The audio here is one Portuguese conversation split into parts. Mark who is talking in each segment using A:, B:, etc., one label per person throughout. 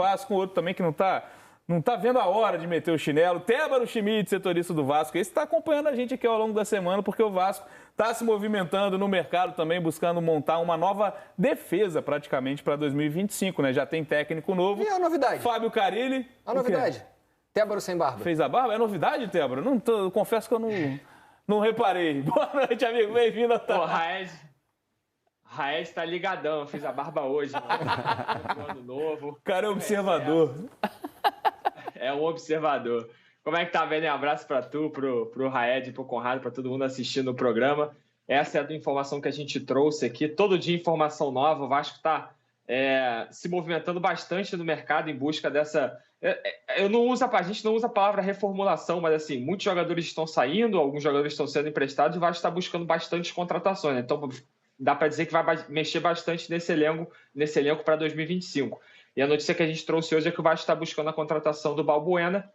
A: Vasco, outro também que não tá vendo a hora de meter o chinelo. Tébaro Schmidt, setorista do Vasco, esse está acompanhando a gente aqui ao longo da semana, porque o Vasco está se movimentando no mercado também, buscando montar uma nova defesa praticamente para 2025, né? Já tem técnico novo.
B: E a novidade?
A: Fábio Carille.
B: A novidade? Tébaro sem barba.
A: Fez a barba? É novidade, Tébaro? Confesso que eu não reparei. Boa noite, amigo. Bem-vindo.
C: Pô, Raed tá ligadão. Eu fiz a barba hoje. Ano novo.
A: O cara é observador.
C: É um observador. Como é que tá, Bené? Um abraço pra tu, pro Raed, pro Conrado, pra todo mundo assistindo o programa. Essa é a informação que a gente trouxe aqui. Todo dia informação nova. O Vasco tá se movimentando bastante no mercado em busca dessa... A gente não usa a palavra reformulação, mas assim, muitos jogadores estão saindo, alguns jogadores estão sendo emprestados e o Vasco está buscando bastante contratações, né? Então dá para dizer que vai mexer bastante nesse elenco para 2025. E a notícia que a gente trouxe hoje é que o Vasco está buscando a contratação do Balbuena,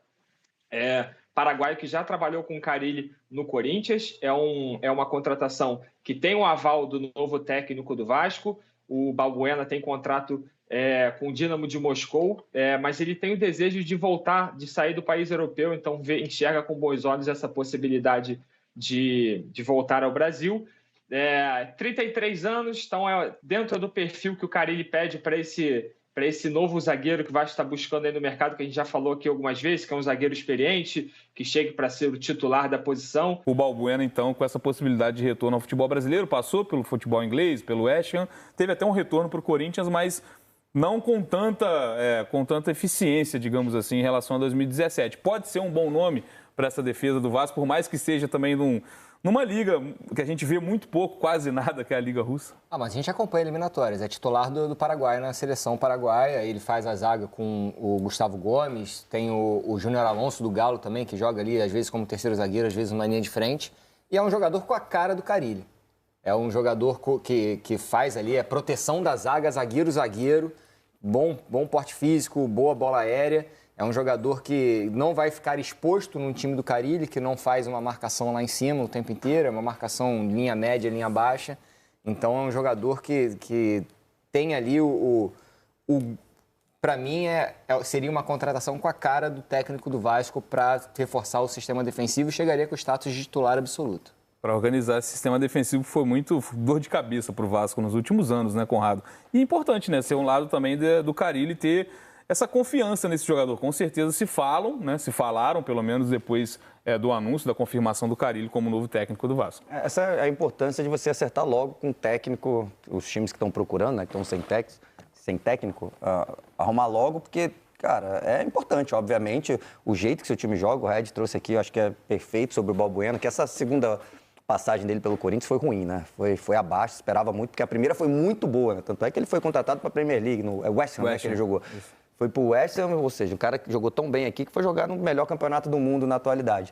C: paraguaio que já trabalhou com o Carille no Corinthians. É uma contratação que tem um aval do novo técnico do Vasco. O Balbuena tem contrato com o Dínamo de Moscou, mas ele tem o desejo de voltar, de sair do país europeu, então enxerga com bons olhos essa possibilidade de voltar ao Brasil. 33 anos, então dentro do perfil que o Carille pede para esse novo zagueiro que o Vasco está buscando aí no mercado, que a gente já falou aqui algumas vezes, que é um zagueiro experiente, que chegue para ser o titular da posição.
A: O Balbuena, então, com essa possibilidade de retorno ao futebol brasileiro, passou pelo futebol inglês, pelo West Ham, teve até um retorno para o Corinthians, mas não com tanta eficiência, digamos assim, em relação a 2017. Pode ser um bom nome para essa defesa do Vasco, por mais que seja também numa liga que a gente vê muito pouco, quase nada, que é a Liga Russa.
B: Mas a gente acompanha eliminatórias. É titular do Paraguai na seleção paraguaia. Ele faz a zaga com o Gustavo Gomes. Tem o Júnior Alonso do Galo também, que joga ali, às vezes como terceiro zagueiro, às vezes na linha de frente. E é um jogador com a cara do Carille. É um jogador que faz ali a proteção da zaga, zagueiro. Bom porte físico, boa bola aérea. É um jogador que não vai ficar exposto no time do Carille, que não faz uma marcação lá em cima o tempo inteiro, é uma marcação linha média, linha baixa. Então é um jogador que tem ali para mim, seria uma contratação com a cara do técnico do Vasco para reforçar o sistema defensivo e chegaria com o status de titular absoluto.
A: Para organizar esse sistema defensivo foi muito dor de cabeça para o Vasco nos últimos anos, né, Conrado? E importante, né, ser um lado também do Carille ter essa confiança nesse jogador. Com certeza se falaram, pelo menos depois do anúncio, da confirmação do Carille como novo técnico do Vasco.
D: Essa é a importância de você acertar logo com o técnico, os times que estão procurando, né, que estão sem técnico, arrumar logo, porque, cara, é importante, obviamente, o jeito que seu time joga. O Red trouxe aqui, eu acho que é perfeito sobre o Balbuena, que essa segunda passagem dele pelo Corinthians foi ruim, né? Foi abaixo, esperava muito, porque a primeira foi muito boa, né? Tanto é que ele foi contratado para a Premier League, no West Ham, né, que ele jogou. Isso. Foi para o West Ham, ou seja, o cara que jogou tão bem aqui que foi jogar no melhor campeonato do mundo na atualidade.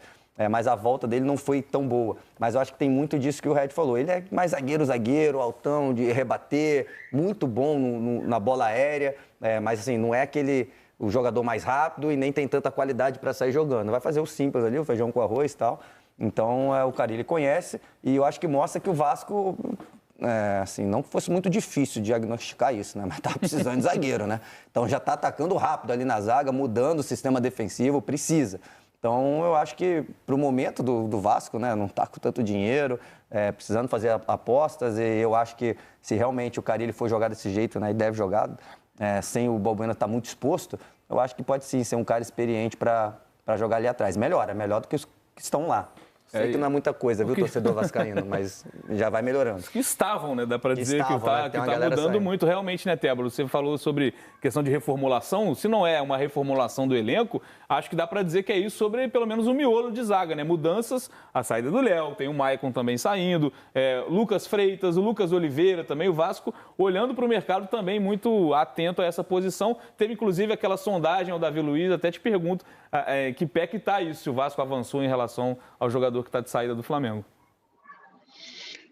D: Mas a volta dele não foi tão boa. Mas eu acho que tem muito disso que o Red falou. Ele é mais zagueiro, altão, de rebater, muito bom na bola aérea, mas assim, não é o jogador mais rápido e nem tem tanta qualidade para sair jogando. Vai fazer o simples ali, o feijão com arroz e tal. Então, o Carille conhece e eu acho que mostra que o Vasco, assim, não fosse muito difícil diagnosticar isso, né? Mas tá precisando de zagueiro, né? Então, já tá atacando rápido ali na zaga, mudando o sistema defensivo, precisa. Então, eu acho que para o momento do Vasco, né? Não tá com tanto dinheiro, precisando fazer apostas, e eu acho que se realmente o Carille for jogar desse jeito, né? E deve jogar, sem o Balbuena estar muito exposto, eu acho que pode sim ser um cara experiente para jogar ali atrás. Melhor do que os que estão lá. Sei que não é muita coisa, viu, torcedor vascaíno, mas já vai melhorando.
A: Que estavam, né? Dá para dizer que tá mudando
D: saindo
A: muito realmente, né, Tébaro? Você falou sobre questão de reformulação. Se não é uma reformulação do elenco, acho que dá para dizer que é isso sobre pelo menos o miolo de zaga, né? Mudanças, a saída do Léo, tem o Maicon também saindo, Lucas Freitas, o Lucas Oliveira também, o Vasco olhando para o mercado também muito atento a essa posição. Teve inclusive aquela sondagem ao Davi Luiz, até te pergunto que pé que está isso, se o Vasco avançou em relação ao jogador que está de saída do Flamengo.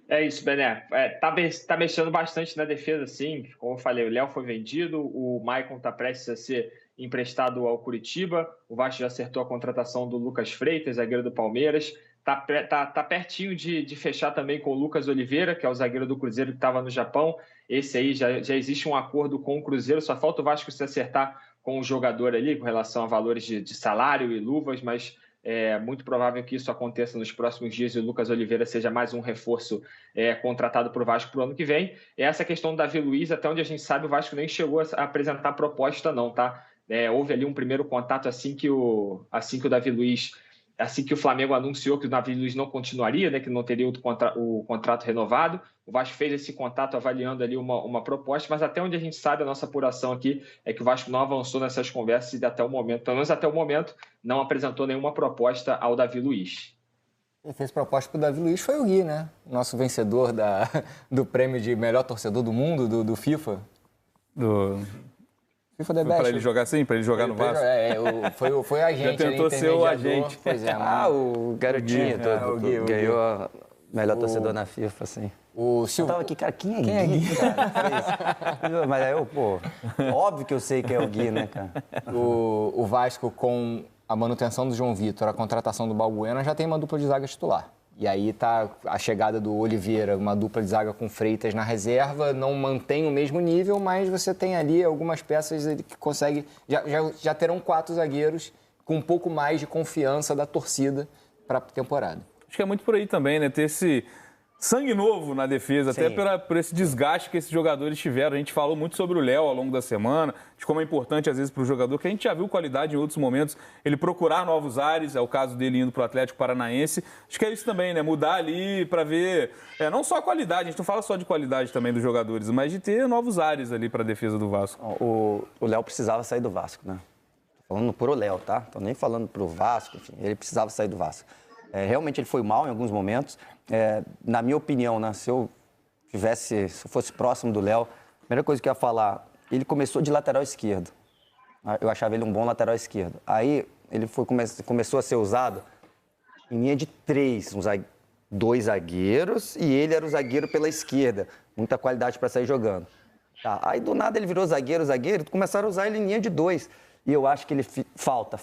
C: É isso, Bené. Tá mexendo bastante na defesa, sim. Como eu falei, o Léo foi vendido, o Maicon está prestes a ser emprestado ao Curitiba, o Vasco já acertou a contratação do Lucas Freitas, zagueiro do Palmeiras. Tá pertinho de fechar também com o Lucas Oliveira, que é o zagueiro do Cruzeiro que estava no Japão. Esse aí já existe um acordo com o Cruzeiro, só falta o Vasco se acertar com o jogador ali, com relação a valores de salário e luvas, mas é muito provável que isso aconteça nos próximos dias e o Lucas Oliveira seja mais um reforço contratado para o Vasco para o ano que vem. E essa questão do Davi Luiz, até onde a gente sabe, o Vasco nem chegou a apresentar proposta não, tá? Houve ali um primeiro contato assim que o Davi Luiz, assim que o Flamengo anunciou que o Davi Luiz não continuaria, né, que não teria o contrato renovado. O Vasco fez esse contato avaliando ali uma proposta, mas até onde a gente sabe, a nossa apuração aqui é que o Vasco não avançou nessas conversas e até o momento, pelo menos até o momento, não apresentou nenhuma proposta ao Davi Luiz.
B: Quem fez proposta para o Davi Luiz foi o Gui, né? Nosso vencedor do prêmio de melhor torcedor do mundo, do FIFA. FIFA The Best.
A: Para ele jogar assim? Para ele jogar no Vasco?
B: Foi a gente.
A: Já tentou ser o agente.
B: Pois é,
D: o garotinho todo ganhou a melhor torcedor na FIFA, assim.
B: O Silvio...
D: Eu tava aqui, cara, quem é Gui, cara? Mas aí óbvio que eu sei quem é o Gui, né, cara?
B: O Vasco, com a manutenção do João Vitor, a contratação do Balbuena, já tem uma dupla de zaga titular. E aí tá a chegada do Oliveira, uma dupla de zaga com Freitas na reserva, não mantém o mesmo nível, mas você tem ali algumas peças que consegue... Já terão 4 zagueiros com um pouco mais de confiança da torcida para a temporada.
A: Acho que é muito por aí também, né? Ter esse sangue novo na defesa,
D: Sim.
A: até por esse desgaste que esses jogadores tiveram. A gente falou muito sobre o Léo ao longo da semana, de como é importante, às vezes, para o jogador, que a gente já viu qualidade em outros momentos, ele procurar novos ares, é o caso dele indo para o Atlético Paranaense. Acho que é isso também, né? Mudar ali para ver, não só a qualidade, a gente não fala só de qualidade também dos jogadores, mas de ter novos ares ali para a defesa do Vasco.
D: O Léo precisava sair do Vasco, né? Tô falando pro Léo, tá? Tô nem falando pro Vasco, enfim, ele precisava sair do Vasco. Realmente ele foi mal em alguns momentos. Na minha opinião, né, se eu fosse próximo do Léo, a primeira coisa que eu ia falar, ele começou de lateral esquerdo. Eu achava ele um bom lateral esquerdo. Aí ele começou a ser usado em linha de 3, 2 zagueiros, e ele era o zagueiro pela esquerda. Muita qualidade para sair jogando. Tá, aí do nada ele virou zagueiro, começaram a usar ele em linha de 2. E eu acho que ele falta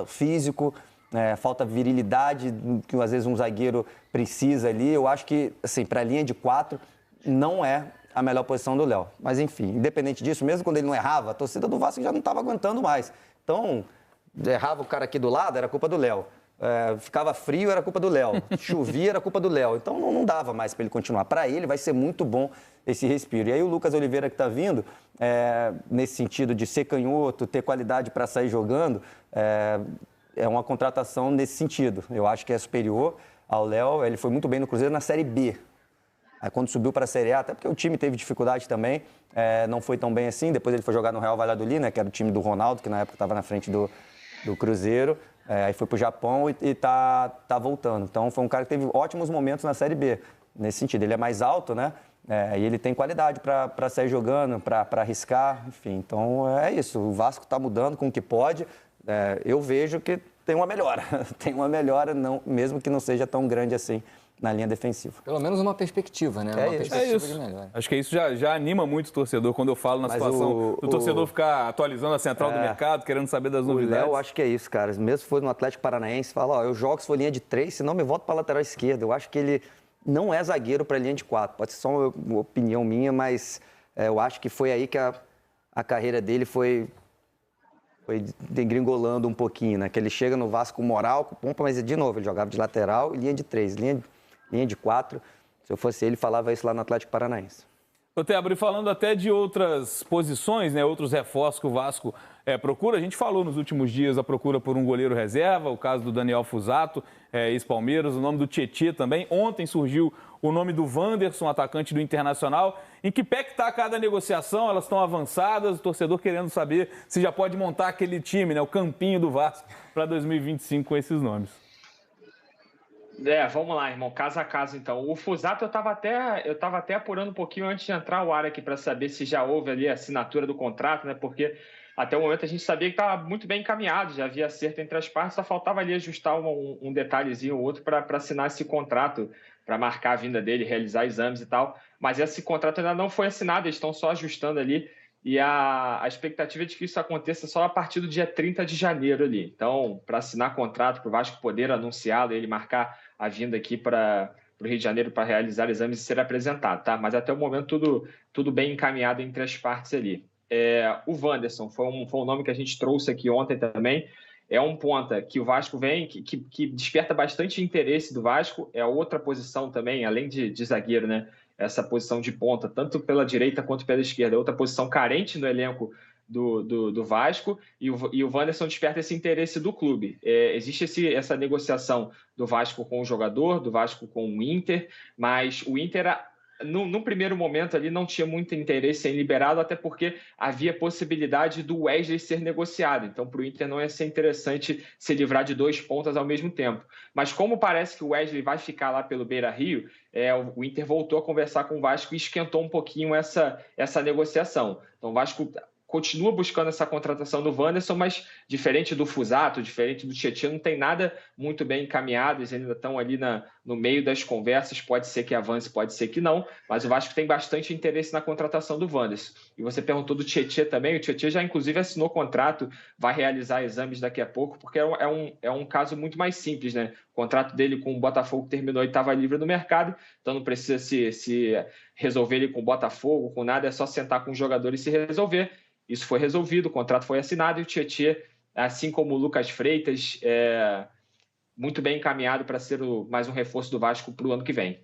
D: físico, falta virilidade, que às vezes um zagueiro precisa ali. Eu acho que, assim, para a linha de 4, não é a melhor posição do Léo. Mas, enfim, independente disso, mesmo quando ele não errava, a torcida do Vasco já não estava aguentando mais. Então, errava o cara aqui do lado, era culpa do Léo. Ficava frio, era culpa do Léo. Chovia, era culpa do Léo. Então, não dava mais para ele continuar. Para ele, vai ser muito bom esse respiro. E aí, o Lucas Oliveira que está vindo, nesse sentido de ser canhoto, ter qualidade para sair jogando, é uma contratação nesse sentido. Eu acho que é superior ao Léo. Ele foi muito bem no Cruzeiro na Série B. Aí quando subiu para a Série A, até porque o time teve dificuldade também, não foi tão bem assim. Depois ele foi jogar no Real Valladolid, né, que era o time do Ronaldo, que na época estava na frente do Cruzeiro. Aí foi para o Japão e tá voltando. Então foi um cara que teve ótimos momentos na Série B. Nesse sentido, ele é mais alto, né? E ele tem qualidade para sair jogando, para arriscar, enfim. Então é isso, o Vasco está mudando com o que pode. Eu vejo que tem uma melhora. Tem uma melhora, não, mesmo que não seja tão grande assim na linha defensiva.
B: Pelo menos uma perspectiva, né? Uma perspectiva de melhora.
A: Acho que isso já anima muito o torcedor quando eu falo na situação do torcedor ficar atualizando a central do mercado, querendo saber das novidades.
D: O Léo, acho que é isso, cara. Mesmo se for no Atlético Paranaense, fala, eu jogo se for linha de 3, senão me volto para a lateral esquerda. Eu acho que ele não é zagueiro para linha de 4. Pode ser só uma opinião minha, mas eu acho que foi aí que a carreira dele foi degringolando um pouquinho, né? Que ele chega no Vasco com moral, com pompa, mas de novo, ele jogava de lateral e linha de 3, linha de 4. Se eu fosse ele, falava isso lá no Atlético Paranaense.
A: Ô, Tebro, e falando até de outras posições, né, outros reforços que o Vasco procura, a gente falou nos últimos dias a procura por um goleiro reserva, o caso do Daniel Fusato, ex-Palmeiras, o nome do Tietê também. Ontem surgiu o nome do Wanderson, atacante do Internacional. Em que pé que está cada negociação? Elas estão avançadas, o torcedor querendo saber se já pode montar aquele time, né, o campinho do Vasco, para 2025 com esses nomes.
C: Vamos lá, irmão, caso a caso, então. O Fusato, eu estava até apurando um pouquinho antes de entrar o ar aqui para saber se já houve ali a assinatura do contrato, né? Porque até o momento a gente sabia que estava muito bem encaminhado, já havia acerto entre as partes, só faltava ali ajustar um detalhezinho ou outro para assinar esse contrato, para marcar a vinda dele, realizar exames e tal. Mas esse contrato ainda não foi assinado, eles estão só ajustando ali. E a expectativa é de que isso aconteça só a partir do dia 30 de janeiro ali. Então, para assinar contrato, para o Vasco poder anunciá-lo, ele marcar a vinda aqui para o Rio de Janeiro para realizar exames e ser apresentado, tá? Mas até o momento tudo bem encaminhado entre as partes ali. O Wanderson foi um nome que a gente trouxe aqui ontem também. É um ponta que o Vasco vem, que desperta bastante interesse do Vasco. É outra posição também, além de zagueiro, né? Essa posição de ponta, tanto pela direita quanto pela esquerda. É outra posição carente no elenco do Vasco. E o Wanderson desperta esse interesse do clube. Existe essa negociação do Vasco com o jogador, do Vasco com o Inter, mas o Inter... No primeiro momento ali não tinha muito interesse em liberá-lo, até porque havia possibilidade do Wesley ser negociado. Então, para o Inter não ia ser interessante se livrar de 2 pontas ao mesmo tempo. Mas como parece que o Wesley vai ficar lá pelo Beira-Rio, o Inter voltou a conversar com o Vasco e esquentou um pouquinho essa negociação. Então, o Vasco continua buscando essa contratação do Wanderson, mas diferente do Fusato, diferente do Tietchan, não tem nada muito bem encaminhado, eles ainda estão ali no meio das conversas, pode ser que avance, pode ser que não, mas o Vasco tem bastante interesse na contratação do Wanderson. E você perguntou do Tietchan também, o Tietchan já inclusive assinou contrato, vai realizar exames daqui a pouco, porque é um caso muito mais simples, né? O contrato dele com o Botafogo terminou e estava livre no mercado, então não precisa se resolver ele com o Botafogo, com nada, é só sentar com os jogadores e se resolver. Isso foi resolvido, o contrato foi assinado e o Tietchan, assim como o Lucas Freitas, muito bem encaminhado para ser mais um reforço do Vasco para o ano que vem.